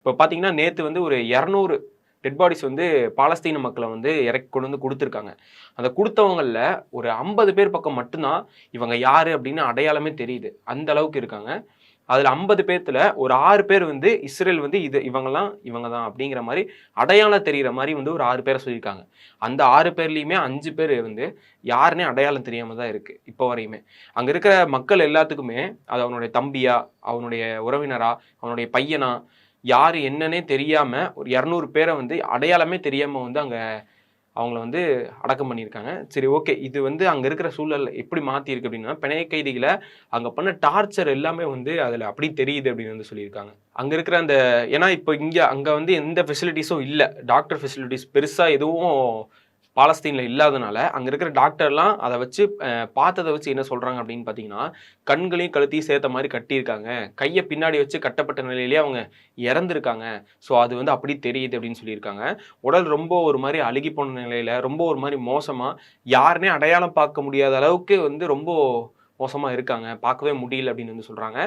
இப்போ பார்த்தீங்கன்னா, நேத்து வந்து ஒரு 200 டெட் பாடிஸ் வந்து பாலஸ்தீன மக்கள வந்து இறக்கி கொண்டு வந்து குடுத்துருக்காங்க. அந்த குடுத்தவங்கள்ல ஒரு 50 பேர் பக்கம் மட்டும் தான், இவங்க யாரு அப்படின்னு அடையாளமே தெரியுது. அந்த அளவுக்கு இருக்காங்க. அதுல 50 பேத்துல ஒரு 6 பேர் வந்து இஸ்ரேல் வந்து இவங்கலாம் இவங்க தான் அப்படிங்கிற மாரி அடையாளம் தெரியிற மாரி வந்து ஒரு 6 பேர சொல்லியிருக்காங்க. அந்த 6 பேர்லயுமே 5 பேரு வந்து யாருன்னே அடையாளம் தெரியாம தான் இருக்கு, இப்போ வரையுமே. அங்க இருக்கிற மக்கள் எல்லாத்துக்குமே, அது அவனுடைய தம்பியா, அவனுடைய உறவினரா, அவனுடைய பையனா, யாரு என்னன்னே தெரியாம ஒரு 200 பேர வந்து அடையாளமே தெரியாம வந்து அங்க அவங்கள வந்து அடக்கம் பண்ணியிருக்காங்க. சரி, ஓகே. இது வந்து அங்க இருக்கிற சூழல் எப்படி மாத்தியிருக்கு அப்படின்னா, பிணை கைதிகள அங்க பண்ண டார்ச்சர் எல்லாமே வந்து அதுல அப்படி தெரியுது அப்படின்னு வந்து சொல்லியிருக்காங்க. அங்க இருக்கிற அந்த ஏன்னா இப்ப அங்க வந்து எந்த ஃபெசிலிட்டீஸும் இல்ல. டாக்டர் ஃபெசிலிட்டீஸ் பெருசா எதுவும் பாலஸ்தீன்ல இல்லாதனால, அங்க இருக்கிற டாக்டர்லாம் அத வச்சு பார்த்தத வச்சு என்ன சொல்றாங்க அப்படின்னு பார்த்தீங்கன்னா, கண்களையும் கழுத்தையும் சேர்த்த மாரி கட்டியிருக்காங்க. கைய பின்னாடி வச்சு கட்டப்பட்ட நிலையிலேயே அவங்க இறந்திருக்காங்க. ஸோ அது வந்து அப்படி தெரியுது அப்படின்னு சொல்லியிருக்காங்க. உடல் ரொம்ப ஒரு மாரி அழுகி போன நிலையில, ரொம்ப ஒரு மாரி மோசமா, யாருன்னே அடையாளம் பார்க்க முடியாத அளவுக்கு வந்து ரொம்ப மோசமா இருக்காங்க. பார்க்கவே முடியல அப்படின்னு வந்து சொல்றாங்க.